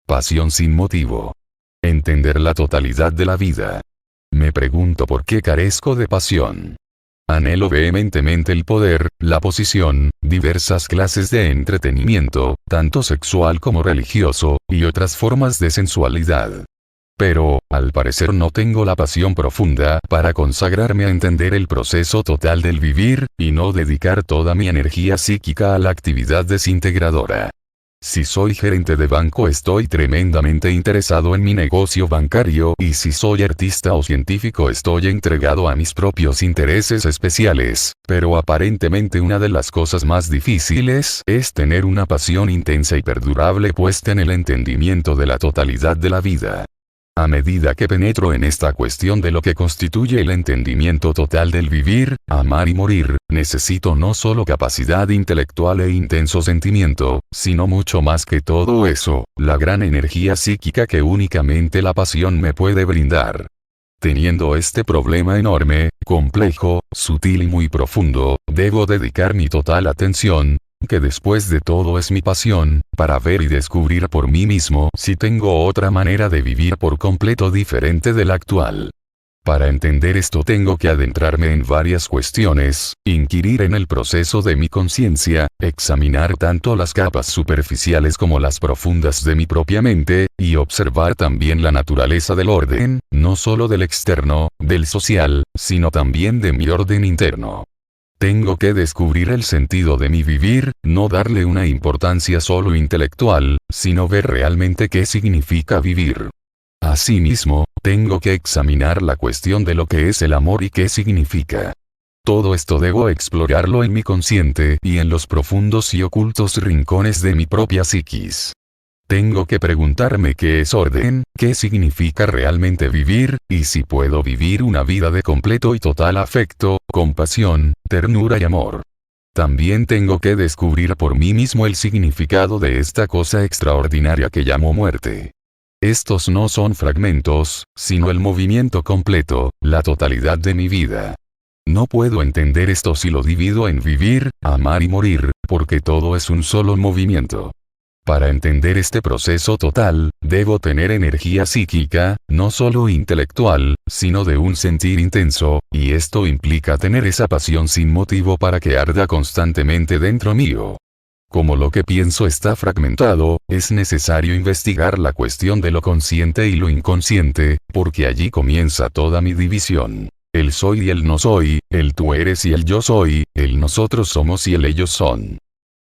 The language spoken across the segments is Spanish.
Pasión sin motivo. Entender la totalidad de la vida. Me pregunto por qué carezco de pasión. Anhelo vehementemente el poder, la posición, diversas clases de entretenimiento, tanto sexual como religioso, y otras formas de sensualidad. Pero, al parecer no tengo la pasión profunda para consagrarme a entender el proceso total del vivir, y no dedicar toda mi energía psíquica a la actividad desintegradora. Si soy gerente de banco estoy tremendamente interesado en mi negocio bancario y si soy artista o científico estoy entregado a mis propios intereses especiales, pero aparentemente una de las cosas más difíciles es tener una pasión intensa y perdurable puesta en el entendimiento de la totalidad de la vida. A medida que penetro en esta cuestión de lo que constituye el entendimiento total del vivir, amar y morir, necesito no solo capacidad intelectual e intenso sentimiento, sino mucho más que todo eso, la gran energía psíquica que únicamente la pasión me puede brindar. Teniendo este problema enorme, complejo, sutil y muy profundo, debo dedicar mi total atención, que después de todo es mi pasión, para ver y descubrir por mí mismo si tengo otra manera de vivir por completo diferente de la actual. Para entender esto tengo que adentrarme en varias cuestiones, inquirir en el proceso de mi conciencia, examinar tanto las capas superficiales como las profundas de mi propia mente, y observar también la naturaleza del orden, no solo del externo, del social, sino también de mi orden interno. Tengo que descubrir el sentido de mi vivir, no darle una importancia solo intelectual, sino ver realmente qué significa vivir. Asimismo, tengo que examinar la cuestión de lo que es el amor y qué significa. Todo esto debo explorarlo en mi consciente y en los profundos y ocultos rincones de mi propia psiquis. Tengo que preguntarme qué es orden, qué significa realmente vivir, y si puedo vivir una vida de completo y total afecto, compasión, ternura y amor. También tengo que descubrir por mí mismo el significado de esta cosa extraordinaria que llamo muerte. Estos no son fragmentos, sino el movimiento completo, la totalidad de mi vida. No puedo entender esto si lo divido en vivir, amar y morir, porque todo es un solo movimiento. Para entender este proceso total, debo tener energía psíquica, no solo intelectual, sino de un sentir intenso, y esto implica tener esa pasión sin motivo para que arda constantemente dentro mío. Como lo que pienso está fragmentado, es necesario investigar la cuestión de lo consciente y lo inconsciente, porque allí comienza toda mi división. El soy y el no soy, el tú eres y el yo soy, el nosotros somos y el ellos son.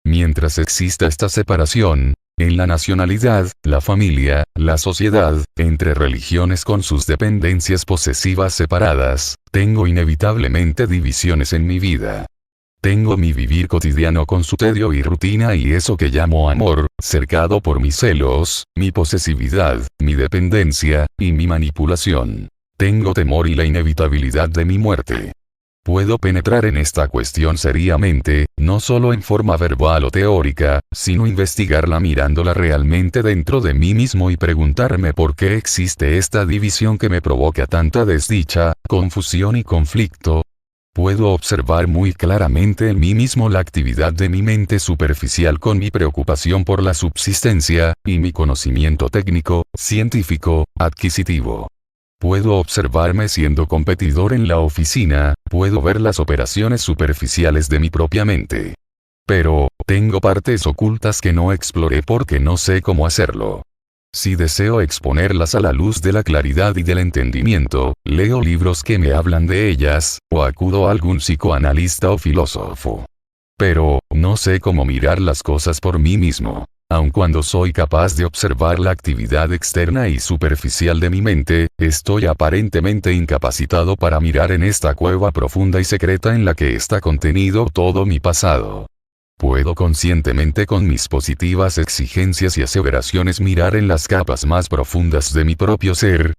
Mientras exista esta separación, en la nacionalidad, la familia, la sociedad, entre religiones con sus dependencias posesivas separadas, tengo inevitablemente divisiones en mi vida. Tengo mi vivir cotidiano con su tedio y rutina y eso que llamo amor, cercado por mis celos, mi posesividad, mi dependencia, y mi manipulación. Tengo temor y la inevitabilidad de mi muerte. Puedo penetrar en esta cuestión seriamente, no solo en forma verbal o teórica, sino investigarla mirándola realmente dentro de mí mismo y preguntarme por qué existe esta división que me provoca tanta desdicha, confusión y conflicto. Puedo observar muy claramente en mí mismo la actividad de mi mente superficial con mi preocupación por la subsistencia, y mi conocimiento técnico, científico, adquisitivo. Puedo observarme siendo competidor en la oficina, puedo ver las operaciones superficiales de mi propia mente. Pero, tengo partes ocultas que no exploré porque no sé cómo hacerlo. Si deseo exponerlas a la luz de la claridad y del entendimiento, leo libros que me hablan de ellas, o acudo a algún psicoanalista o filósofo. Pero, no sé cómo mirar las cosas por mí mismo. Aun cuando soy capaz de observar la actividad externa y superficial de mi mente, estoy aparentemente incapacitado para mirar en esta cueva profunda y secreta en la que está contenido todo mi pasado. Puedo conscientemente con mis positivas exigencias y aseveraciones mirar en las capas más profundas de mi propio ser.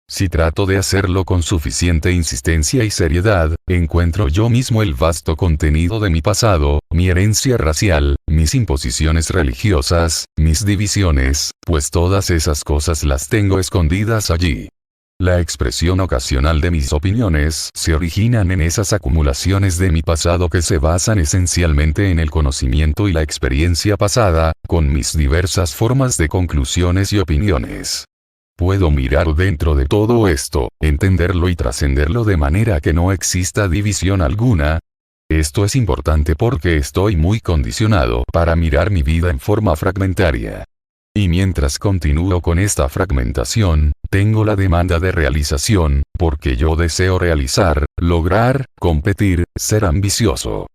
Si trato de hacerlo con suficiente insistencia y seriedad, encuentro yo mismo el vasto contenido de mi pasado, mi herencia racial, mis imposiciones religiosas, mis divisiones, pues todas esas cosas las tengo escondidas allí. La expresión ocasional de mis opiniones se originan en esas acumulaciones de mi pasado que se basan esencialmente en el conocimiento y la experiencia pasada, con mis diversas formas de conclusiones y opiniones. Puedo mirar dentro de todo esto, entenderlo y trascenderlo de manera que no exista división alguna. Esto es importante porque estoy muy condicionado para mirar mi vida en forma fragmentaria. Y mientras continúo con esta fragmentación, tengo la demanda de realización, porque yo deseo realizar, lograr, competir, ser ambicioso.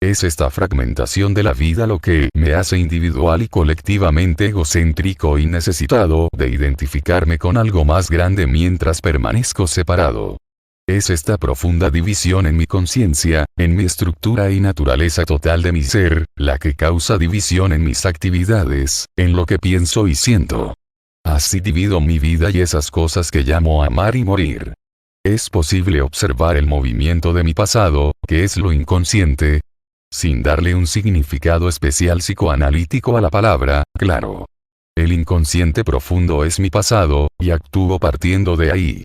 Es esta fragmentación de la vida lo que me hace individual y colectivamente egocéntrico y necesitado de identificarme con algo más grande mientras permanezco separado. Es esta profunda división en mi conciencia, en mi estructura y naturaleza total de mi ser, la que causa división en mis actividades, en lo que pienso y siento. Así divido mi vida y esas cosas que llamo amar y morir. Es posible observar el movimiento de mi pasado, que es lo inconsciente, sin darle un significado especial psicoanalítico a la palabra, claro. El inconsciente profundo es mi pasado, y actúo partiendo de ahí.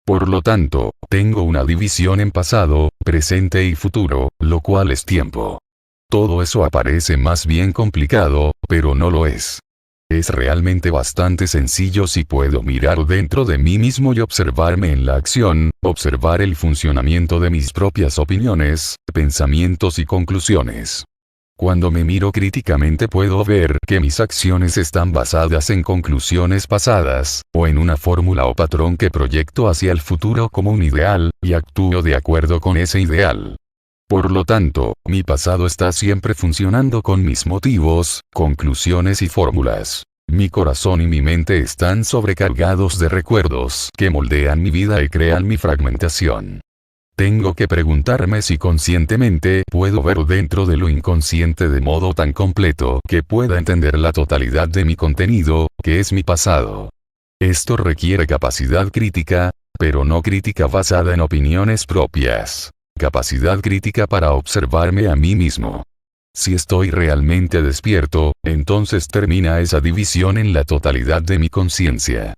Por lo tanto, tengo una división en pasado, presente y futuro, lo cual es tiempo. Todo eso aparece más bien complicado, pero no lo es. Es realmente bastante sencillo si puedo mirar dentro de mí mismo y observarme en la acción, observar el funcionamiento de mis propias opiniones, pensamientos y conclusiones. Cuando me miro críticamente puedo ver que mis acciones están basadas en conclusiones pasadas, o en una fórmula o patrón que proyecto hacia el futuro como un ideal, y actúo de acuerdo con ese ideal. Por lo tanto, mi pasado está siempre funcionando con mis motivos, conclusiones y fórmulas. Mi corazón y mi mente están sobrecargados de recuerdos que moldean mi vida y crean mi fragmentación. Tengo que preguntarme si conscientemente puedo ver dentro de lo inconsciente de modo tan completo que pueda entender la totalidad de mi contenido, que es mi pasado. Esto requiere capacidad crítica, pero no crítica basada en opiniones propias. Capacidad crítica para observarme a mí mismo. Si estoy realmente despierto, entonces termina esa división en la totalidad de mi conciencia.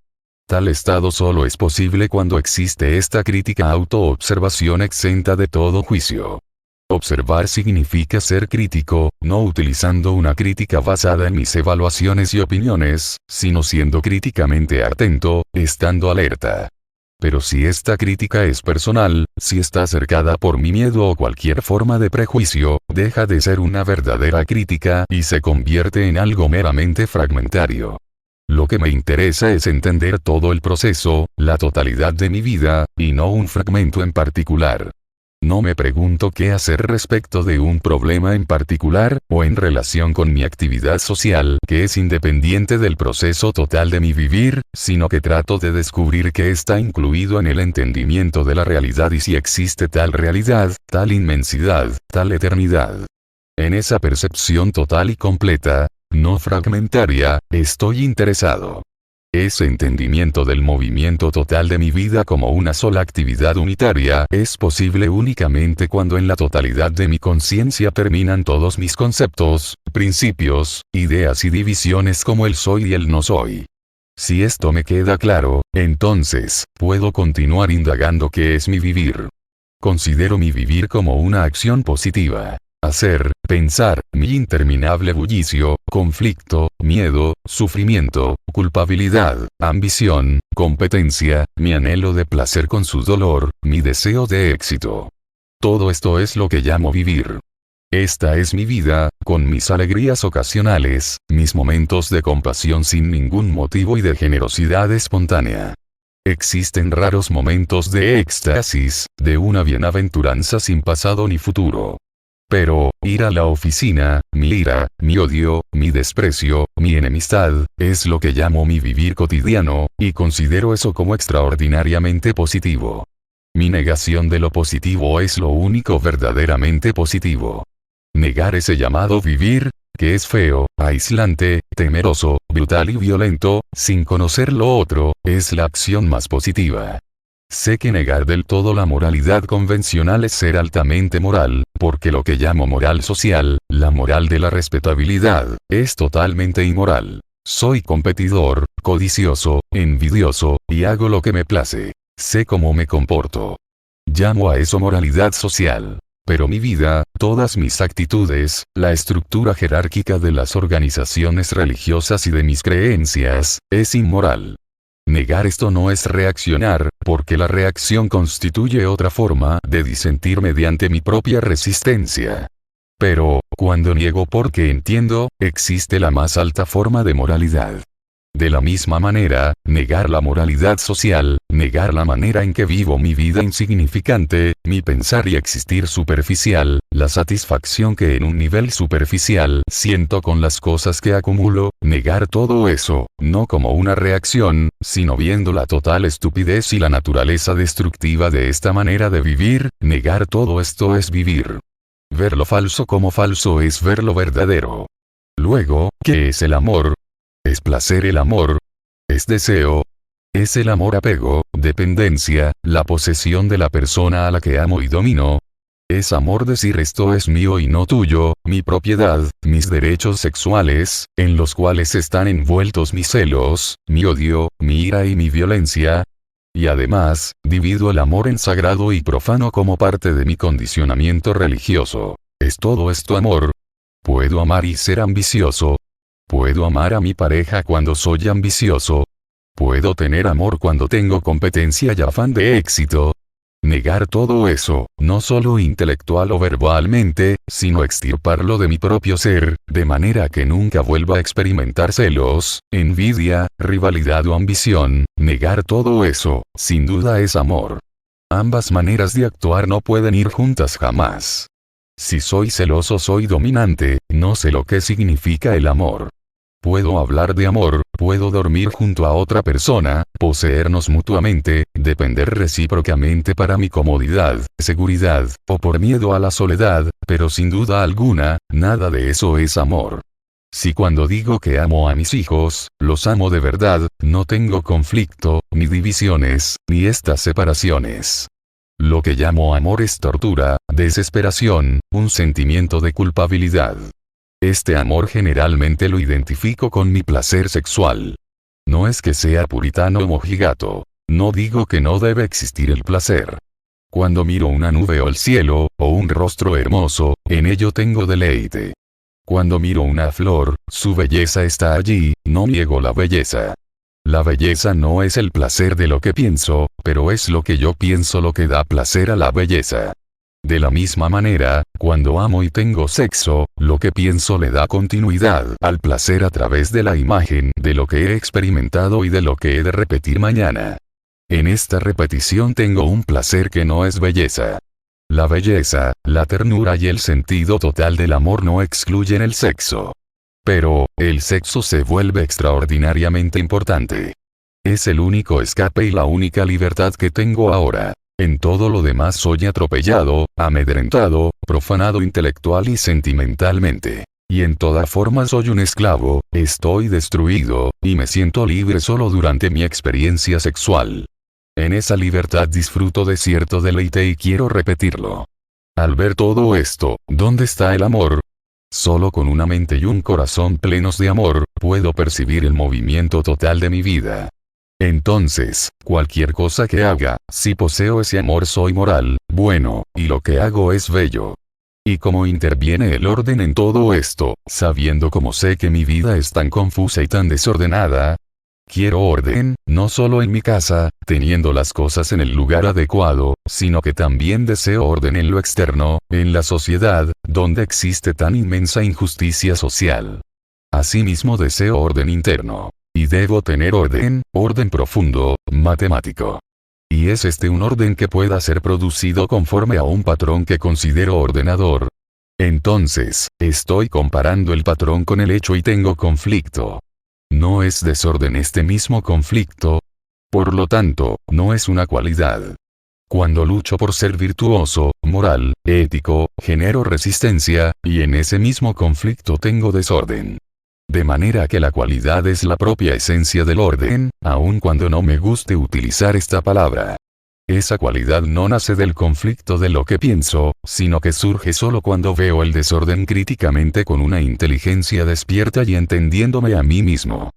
Tal estado solo es posible cuando existe esta crítica autoobservación exenta de todo juicio. Observar significa ser crítico, no utilizando una crítica basada en mis evaluaciones y opiniones, sino siendo críticamente atento, estando alerta. Pero si esta crítica es personal, si está cercada por mi miedo o cualquier forma de prejuicio, deja de ser una verdadera crítica y se convierte en algo meramente fragmentario. Lo que me interesa es entender todo el proceso, la totalidad de mi vida, y no un fragmento en particular. No me pregunto qué hacer respecto de un problema en particular, o en relación con mi actividad social, que es independiente del proceso total de mi vivir, sino que trato de descubrir qué está incluido en el entendimiento de la realidad y si existe tal realidad, tal inmensidad, tal eternidad. En esa percepción total y completa, no fragmentaria, estoy interesado. Ese entendimiento del movimiento total de mi vida como una sola actividad unitaria es posible únicamente cuando en la totalidad de mi conciencia terminan todos mis conceptos, principios, ideas y divisiones como el soy y el no soy. Si esto me queda claro, entonces, puedo continuar indagando qué es mi vivir. Considero mi vivir como una acción positiva. Hacer, pensar, mi interminable bullicio, conflicto, miedo, sufrimiento, culpabilidad, ambición, competencia, mi anhelo de placer con su dolor, mi deseo de éxito. Todo esto es lo que llamo vivir. Esta es mi vida, con mis alegrías ocasionales, mis momentos de compasión sin ningún motivo y de generosidad espontánea. Existen raros momentos de éxtasis, de una bienaventuranza sin pasado ni futuro. Pero, ir a la oficina, mi ira, mi odio, mi desprecio, mi enemistad, es lo que llamo mi vivir cotidiano, y considero eso como extraordinariamente positivo. Mi negación de lo positivo es lo único verdaderamente positivo. Negar ese llamado vivir, que es feo, aislante, temeroso, brutal y violento, sin conocer lo otro, es la acción más positiva. Sé que negar del todo la moralidad convencional es ser altamente moral, porque lo que llamo moral social, la moral de la respetabilidad, es totalmente inmoral. Soy competidor, codicioso, envidioso, y hago lo que me place. sé cómo me comporto. Llamo a eso moralidad social. Pero mi vida, todas mis actitudes, la estructura jerárquica de las organizaciones religiosas y de mis creencias, es inmoral. Negar esto no es reaccionar, porque la reacción constituye otra forma de disentir mediante mi propia resistencia. Pero, cuando niego porque entiendo, existe la más alta forma de moralidad. De la misma manera, negar la moralidad social, negar la manera en que vivo mi vida insignificante, mi pensar y existir superficial, la satisfacción que en un nivel superficial siento con las cosas que acumulo, negar todo eso, no como una reacción, sino viendo la total estupidez y la naturaleza destructiva de esta manera de vivir, negar todo esto es vivir. Ver lo falso como falso es ver lo verdadero. Luego, ¿qué es el amor? ¿Es placer el amor? ¿Es deseo? ¿Es el amor apego, dependencia, la posesión de la persona a la que amo y domino? ¿Es amor decir esto es mío y no tuyo, mi propiedad, mis derechos sexuales, en los cuales están envueltos mis celos, mi odio, mi ira y mi violencia? Y además, divido el amor en sagrado y profano como parte de mi condicionamiento religioso. ¿Es todo esto amor? ¿Puedo amar y ser ambicioso? ¿Puedo amar a mi pareja cuando soy ambicioso? ¿Puedo tener amor cuando tengo competencia y afán de éxito? Negar todo eso, no solo intelectual o verbalmente, sino extirparlo de mi propio ser, de manera que nunca vuelva a experimentar celos, envidia, rivalidad o ambición, negar todo eso, sin duda es amor. Ambas maneras de actuar no pueden ir juntas jamás. Si soy celoso soy dominante, no sé lo que significa el amor. Puedo hablar de amor, puedo dormir junto a otra persona, poseernos mutuamente, depender recíprocamente para mi comodidad, seguridad, o por miedo a la soledad, pero sin duda alguna, nada de eso es amor. Si cuando digo que amo a mis hijos, los amo de verdad, no tengo conflicto, ni divisiones, ni estas separaciones. Lo que llamo amor es tortura, desesperación, un sentimiento de culpabilidad. Este amor generalmente lo identifico con mi placer sexual. No es que sea puritano o mojigato. No digo que no debe existir el placer. Cuando miro una nube o el cielo, o un rostro hermoso, en ello tengo deleite. Cuando miro una flor, su belleza está allí, no niego la belleza. La belleza no es el placer de lo que pienso, pero es lo que yo pienso lo que da placer a la belleza. De la misma manera, cuando amo y tengo sexo, lo que pienso le da continuidad al placer a través de la imagen de lo que he experimentado y de lo que he de repetir mañana. En esta repetición tengo un placer que no es belleza. La belleza, la ternura y el sentido total del amor no excluyen el sexo. Pero, el sexo se vuelve extraordinariamente importante. Es el único escape y la única libertad que tengo ahora. En todo lo demás soy atropellado, amedrentado, profanado intelectual y sentimentalmente. Y en toda forma soy un esclavo, estoy destruido, y me siento libre solo durante mi experiencia sexual. En esa libertad disfruto de cierto deleite y quiero repetirlo. Al ver todo esto, ¿dónde está el amor? Solo con una mente y un corazón plenos de amor, puedo percibir el movimiento total de mi vida. Entonces, cualquier cosa que haga, si poseo ese amor soy moral, bueno, y lo que hago es bello. Y cómo interviene el orden en todo esto, sabiendo cómo sé que mi vida es tan confusa y tan desordenada. Quiero orden, no solo en mi casa, teniendo las cosas en el lugar adecuado, sino que también deseo orden en lo externo, en la sociedad, donde existe tan inmensa injusticia social. Asimismo deseo orden interno. Y debo tener orden profundo, matemático. Y es este un orden que pueda ser producido conforme a un patrón que considero ordenador. Entonces, estoy comparando el patrón con el hecho y tengo conflicto. No es desorden este mismo conflicto. Por lo tanto, no es una cualidad. Cuando lucho por ser virtuoso, moral, ético, genero resistencia, y en ese mismo conflicto tengo desorden. De manera que la cualidad es la propia esencia del orden, aun cuando no me guste utilizar esta palabra. Esa cualidad no nace del conflicto de lo que pienso, sino que surge solo cuando veo el desorden críticamente con una inteligencia despierta y entendiéndome a mí mismo.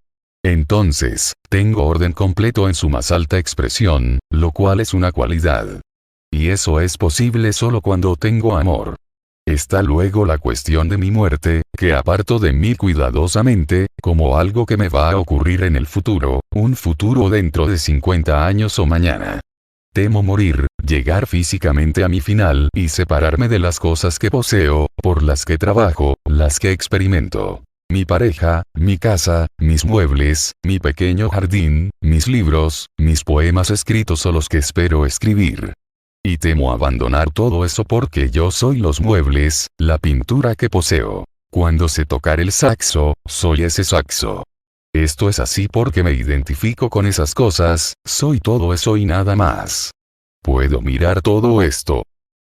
Entonces, tengo orden completo en su más alta expresión, lo cual es una cualidad. Y eso es posible solo cuando tengo amor. Está luego la cuestión de mi muerte, que aparto de mí cuidadosamente, como algo que me va a ocurrir en el futuro, un futuro dentro de 50 años o mañana. Temo morir, llegar físicamente a mi final y separarme de las cosas que poseo, por las que trabajo, las que experimento. Mi pareja, mi casa, mis muebles, mi pequeño jardín, mis libros, mis poemas escritos o los que espero escribir. Y temo abandonar todo eso porque yo soy los muebles, la pintura que poseo. Cuando sé tocar el saxo, soy ese saxo. Esto es así porque me identifico con esas cosas, soy todo eso y nada más. Puedo mirar todo esto.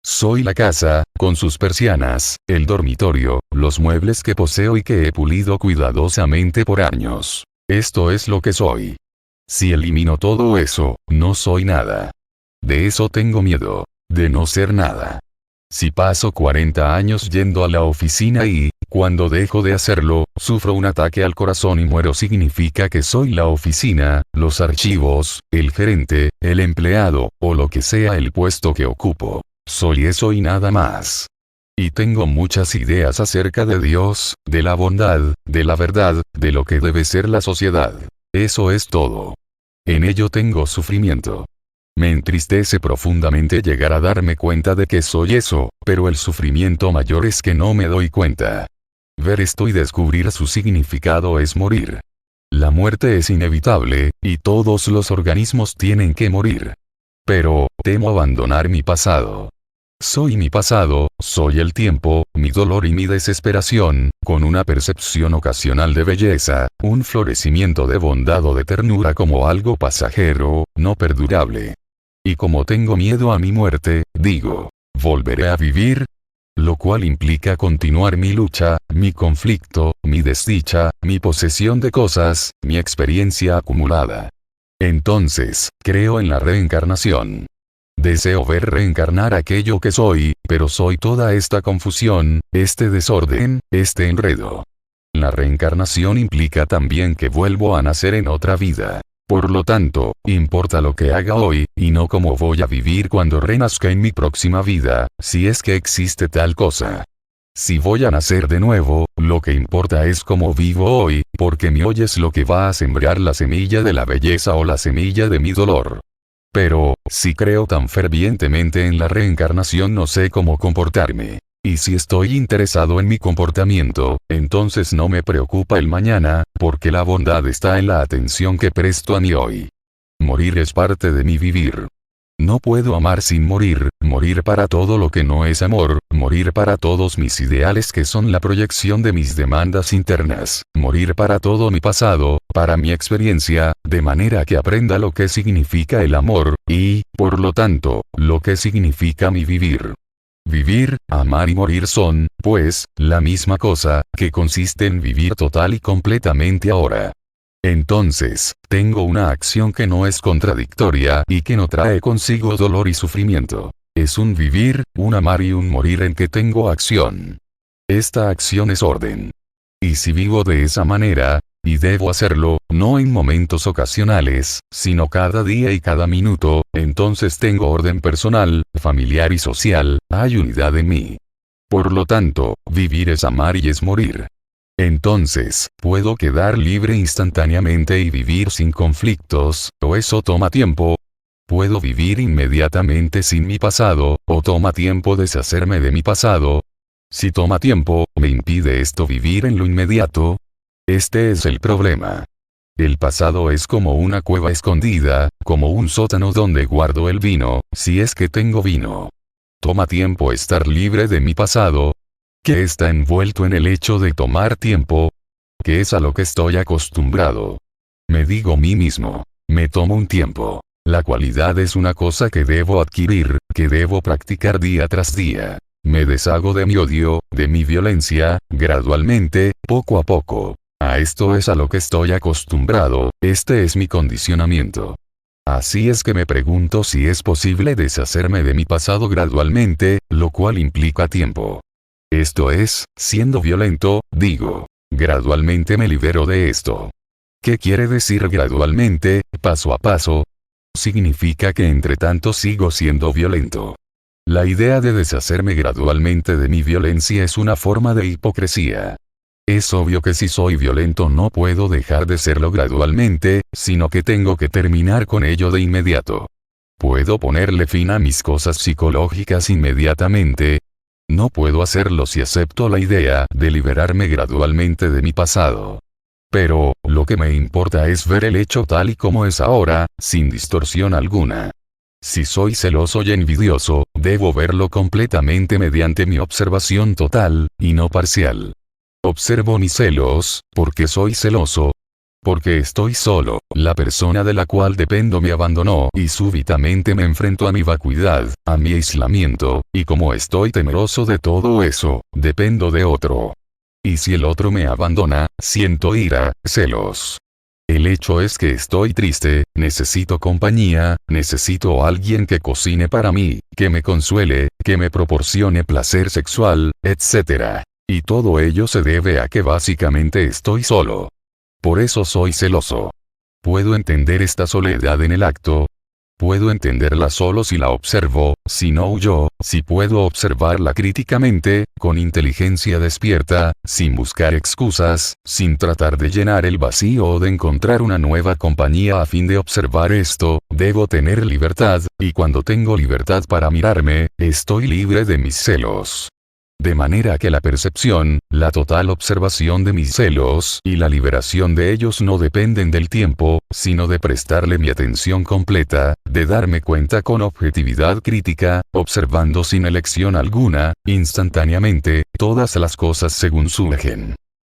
Soy la casa, con sus persianas, el dormitorio, los muebles que poseo y que he pulido cuidadosamente por años. Esto es lo que soy. Si elimino todo eso, no soy nada. De eso tengo miedo, de no ser nada. Si paso 40 años yendo a la oficina y, cuando dejo de hacerlo, sufro un ataque al corazón y muero, significa que soy la oficina, los archivos, el gerente, el empleado, o lo que sea el puesto que ocupo. Soy eso y nada más. Y tengo muchas ideas acerca de Dios, de la bondad, de la verdad, de lo que debe ser la sociedad. Eso es todo. En ello tengo sufrimiento. Me entristece profundamente llegar a darme cuenta de que soy eso, pero el sufrimiento mayor es que no me doy cuenta. Ver esto y descubrir su significado es morir. La muerte es inevitable, y todos los organismos tienen que morir. Pero, temo abandonar mi pasado. Soy mi pasado, soy el tiempo, mi dolor y mi desesperación, con una percepción ocasional de belleza, un florecimiento de bondad o de ternura como algo pasajero, no perdurable. Y como tengo miedo a mi muerte, digo, ¿volveré a vivir? Lo cual implica continuar mi lucha, mi conflicto, mi desdicha, mi posesión de cosas, mi experiencia acumulada. Entonces, creo en la reencarnación. Deseo ver reencarnar aquello que soy, pero soy toda esta confusión, este desorden, este enredo. La reencarnación implica también que vuelvo a nacer en otra vida. Por lo tanto, importa lo que haga hoy, y no cómo voy a vivir cuando renazca en mi próxima vida, si es que existe tal cosa. Si voy a nacer de nuevo, lo que importa es cómo vivo hoy, porque mi hoy es lo que va a sembrar la semilla de la belleza o la semilla de mi dolor. Pero, si creo tan fervientemente en la reencarnación, no sé cómo comportarme. Y si estoy interesado en mi comportamiento, entonces no me preocupa el mañana, porque la bondad está en la atención que presto a mi hoy. Morir es parte de mi vivir. No puedo amar sin morir, morir para todo lo que no es amor, morir para todos mis ideales que son la proyección de mis demandas internas, morir para todo mi pasado, para mi experiencia, de manera que aprenda lo que significa el amor, y, por lo tanto, lo que significa mi vivir. Vivir, amar y morir son, pues, la misma cosa, que consiste en vivir total y completamente ahora. Entonces, tengo una acción que no es contradictoria y que no trae consigo dolor y sufrimiento. Es un vivir, un amar y un morir en que tengo acción. Esta acción es orden. Y si vivo de esa manera, y debo hacerlo, no en momentos ocasionales, sino cada día y cada minuto, entonces tengo orden personal, familiar y social, hay unidad en mí. Por lo tanto, vivir es amar y es morir. Entonces, puedo quedar libre instantáneamente y vivir sin conflictos, o eso toma tiempo. Puedo vivir inmediatamente sin mi pasado, o toma tiempo deshacerme de mi pasado. Si toma tiempo, ¿me impide esto vivir en lo inmediato? Este es el problema. El pasado es como una cueva escondida, como un sótano donde guardo el vino, si es que tengo vino. Toma tiempo estar libre de mi pasado. ¿Qué está envuelto en el hecho de tomar tiempo? ¿Qué es a lo que estoy acostumbrado? Me digo a mí mismo, me tomo un tiempo. La cualidad es una cosa que debo adquirir, que debo practicar día tras día. Me deshago de mi odio, de mi violencia, gradualmente, poco a poco. A esto es a lo que estoy acostumbrado, este es mi condicionamiento. Así es que me pregunto si es posible deshacerme de mi pasado gradualmente, lo cual implica tiempo. Esto es, siendo violento, digo, gradualmente me libero de esto. ¿Qué quiere decir gradualmente, paso a paso? Significa que entre tanto sigo siendo violento. La idea de deshacerme gradualmente de mi violencia es una forma de hipocresía. Es obvio que si soy violento no puedo dejar de serlo gradualmente, sino que tengo que terminar con ello de inmediato. ¿Puedo ponerle fin a mis cosas psicológicas inmediatamente? No puedo hacerlo si acepto la idea de liberarme gradualmente de mi pasado. Pero, lo que me importa es ver el hecho tal y como es ahora, sin distorsión alguna. Si soy celoso y envidioso, debo verlo completamente mediante mi observación total, y no parcial. Observo mis celos, porque soy celoso. Porque estoy solo, la persona de la cual dependo me abandonó y súbitamente me enfrento a mi vacuidad, a mi aislamiento, y como estoy temeroso de todo eso, dependo de otro. Y si el otro me abandona, siento ira, celos. El hecho es que estoy triste, necesito compañía, necesito a alguien que cocine para mí, que me consuele, que me proporcione placer sexual, etc. Y todo ello se debe a que básicamente estoy solo. Por eso soy celoso. ¿Puedo entender esta soledad en el acto? Puedo entenderla solo si la observo, si no huyo, si puedo observarla críticamente, con inteligencia despierta, sin buscar excusas, sin tratar de llenar el vacío o de encontrar una nueva compañía a fin de observar esto, debo tener libertad, y cuando tengo libertad para mirarme, estoy libre de mis celos. De manera que la percepción, la total observación de mis celos y la liberación de ellos no dependen del tiempo, sino de prestarle mi atención completa, de darme cuenta con objetividad crítica, observando sin elección alguna, instantáneamente, todas las cosas según surgen.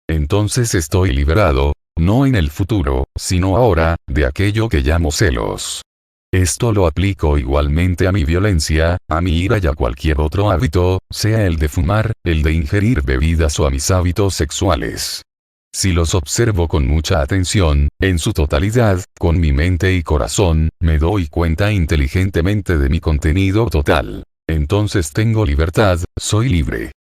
Entonces estoy liberado, no en el futuro, sino ahora, de aquello que llamo celos. Esto lo aplico igualmente a mi violencia, a mi ira y a cualquier otro hábito, sea el de fumar, el de ingerir bebidas o a mis hábitos sexuales. Si los observo con mucha atención, en su totalidad, con mi mente y corazón, me doy cuenta inteligentemente de mi contenido total. Entonces tengo libertad, soy libre.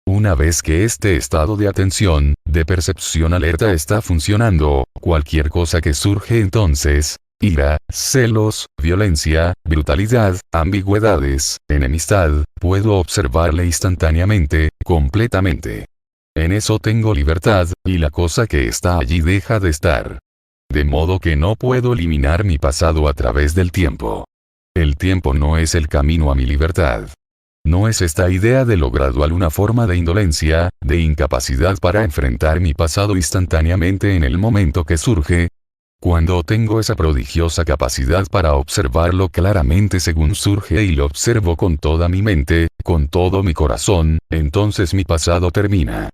Una vez que este estado de atención, de percepción alerta está funcionando, cualquier cosa que surge entonces, ira, celos, violencia, brutalidad, ambigüedades, enemistad, puedo observarle instantáneamente, completamente. En eso tengo libertad, y la cosa que está allí deja de estar. De modo que no puedo eliminar mi pasado a través del tiempo. El tiempo no es el camino a mi libertad. ¿No es esta idea de lo gradual una forma de indolencia, de incapacidad para enfrentar mi pasado instantáneamente en el momento que surge? Cuando tengo esa prodigiosa capacidad para observarlo claramente según surge y lo observo con toda mi mente, con todo mi corazón, entonces mi pasado termina.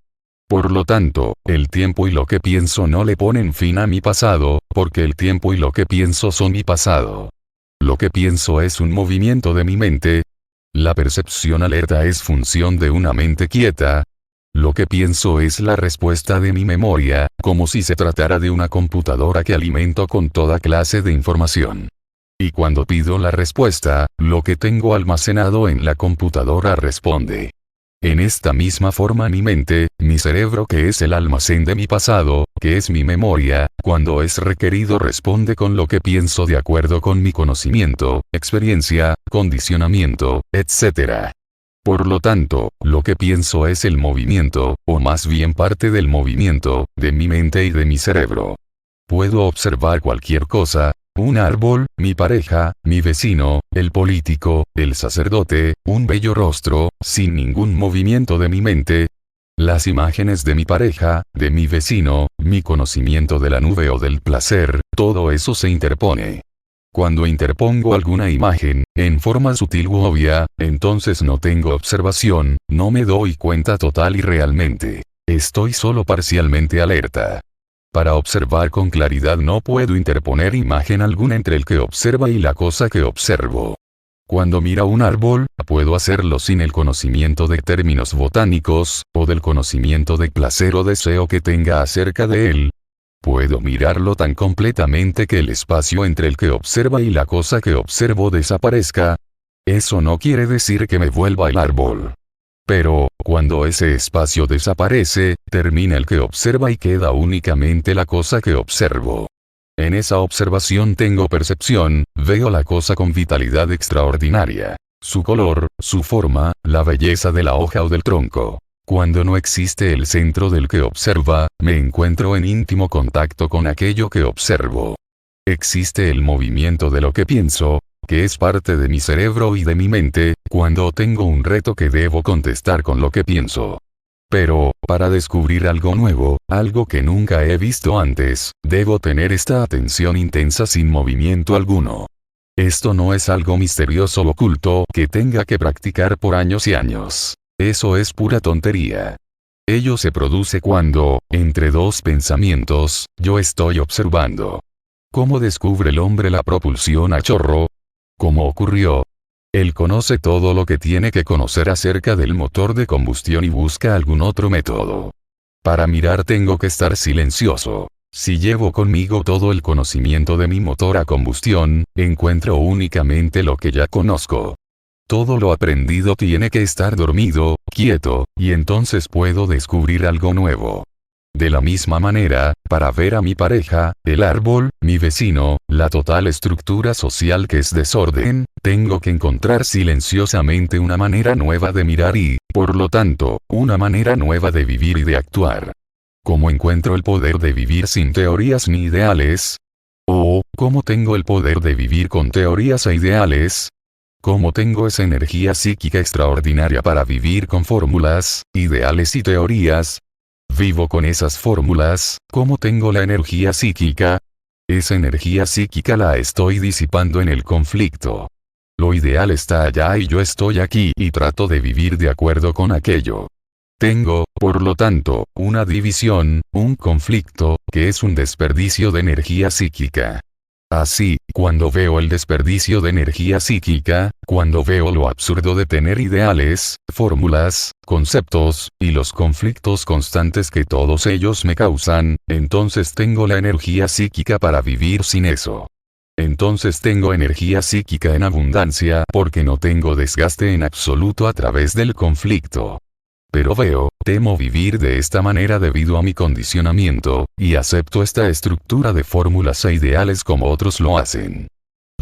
Por lo tanto, el tiempo y lo que pienso no le ponen fin a mi pasado, porque el tiempo y lo que pienso son mi pasado. Lo que pienso es un movimiento de mi mente. La percepción alerta es función de una mente quieta. Lo que pienso es la respuesta de mi memoria, como si se tratara de una computadora que alimento con toda clase de información. Y cuando pido la respuesta, lo que tengo almacenado en la computadora responde. En esta misma forma mi mente, mi cerebro que es el almacén de mi pasado, que es mi memoria, cuando es requerido responde con lo que pienso de acuerdo con mi conocimiento, experiencia, condicionamiento, etc. Por lo tanto, lo que pienso es el movimiento, o más bien parte del movimiento, de mi mente y de mi cerebro. Puedo observar cualquier cosa, un árbol, mi pareja, mi vecino, el político, el sacerdote, un bello rostro, sin ningún movimiento de mi mente. Las imágenes de mi pareja, de mi vecino, mi conocimiento de la nube o del placer, todo eso se interpone. Cuando interpongo alguna imagen, en forma sutil u obvia, entonces no tengo observación, no me doy cuenta total y realmente. Estoy solo parcialmente alerta. Para observar con claridad no puedo interponer imagen alguna entre el que observa y la cosa que observo. Cuando miro un árbol, puedo hacerlo sin el conocimiento de términos botánicos, o del conocimiento de placer o deseo que tenga acerca de él. Puedo mirarlo tan completamente que el espacio entre el que observa y la cosa que observo desaparezca. Eso no quiere decir que me vuelva el árbol. Pero, cuando ese espacio desaparece, termina el que observa y queda únicamente la cosa que observo. En esa observación tengo percepción, veo la cosa con vitalidad extraordinaria. Su color, su forma, la belleza de la hoja o del tronco. Cuando no existe el centro del que observa, me encuentro en íntimo contacto con aquello que observo. Existe el movimiento de lo que pienso, que es parte de mi cerebro y de mi mente, cuando tengo un reto que debo contestar con lo que pienso. Pero, para descubrir algo nuevo, algo que nunca he visto antes, debo tener esta atención intensa sin movimiento alguno. Esto no es algo misterioso o oculto que tenga que practicar por años y años. Eso es pura tontería. Ello se produce cuando, entre dos pensamientos, yo estoy observando. ¿Cómo descubre el hombre la propulsión a chorro? ¿Cómo ocurrió? Él conoce todo lo que tiene que conocer acerca del motor de combustión y busca algún otro método. Para mirar tengo que estar silencioso. Si llevo conmigo todo el conocimiento de mi motor a combustión, encuentro únicamente lo que ya conozco. Todo lo aprendido tiene que estar dormido, quieto, y entonces puedo descubrir algo nuevo. De la misma manera, para ver a mi pareja, el árbol, mi vecino, la total estructura social que es desorden, tengo que encontrar silenciosamente una manera nueva de mirar y, por lo tanto, una manera nueva de vivir y de actuar. ¿Cómo encuentro el poder de vivir sin teorías ni ideales? ¿O, cómo tengo el poder de vivir con teorías e ideales? ¿Cómo tengo esa energía psíquica extraordinaria para vivir con fórmulas, ideales y teorías? Vivo con esas fórmulas, ¿cómo tengo la energía psíquica? Esa energía psíquica la estoy disipando en el conflicto. Lo ideal está allá y yo estoy aquí y trato de vivir de acuerdo con aquello. Tengo, por lo tanto, una división, un conflicto, que es un desperdicio de energía psíquica. Así, cuando veo el desperdicio de energía psíquica, cuando veo lo absurdo de tener ideales, fórmulas, conceptos, y los conflictos constantes que todos ellos me causan, entonces tengo la energía psíquica para vivir sin eso. Entonces tengo energía psíquica en abundancia porque no tengo desgaste en absoluto a través del conflicto. Pero temo vivir de esta manera debido a mi condicionamiento, y acepto esta estructura de fórmulas e ideales como otros lo hacen.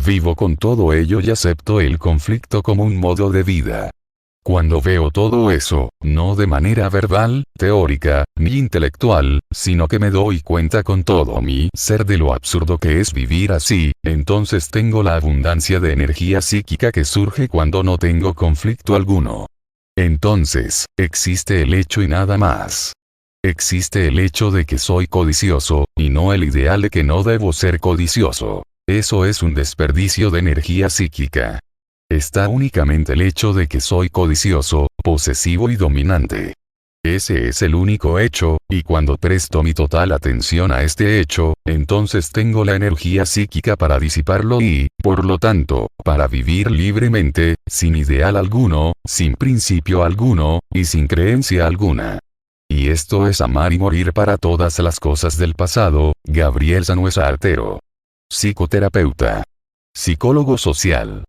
Vivo con todo ello y acepto el conflicto como un modo de vida. Cuando veo todo eso, no de manera verbal, teórica, ni intelectual, sino que me doy cuenta con todo mi ser de lo absurdo que es vivir así, entonces tengo la abundancia de energía psíquica que surge cuando no tengo conflicto alguno. Entonces, existe el hecho y nada más. Existe el hecho de que soy codicioso, y no el ideal de que no debo ser codicioso. Eso es un desperdicio de energía psíquica. Está únicamente el hecho de que soy codicioso, posesivo y dominante. Ese es el único hecho, y cuando presto mi total atención a este hecho, entonces tengo la energía psíquica para disiparlo y, por lo tanto, para vivir libremente, sin ideal alguno, sin principio alguno, y sin creencia alguna. Y esto es amar y morir para todas las cosas del pasado. Gabriel Sanueza Artero. Psicoterapeuta. Psicólogo social.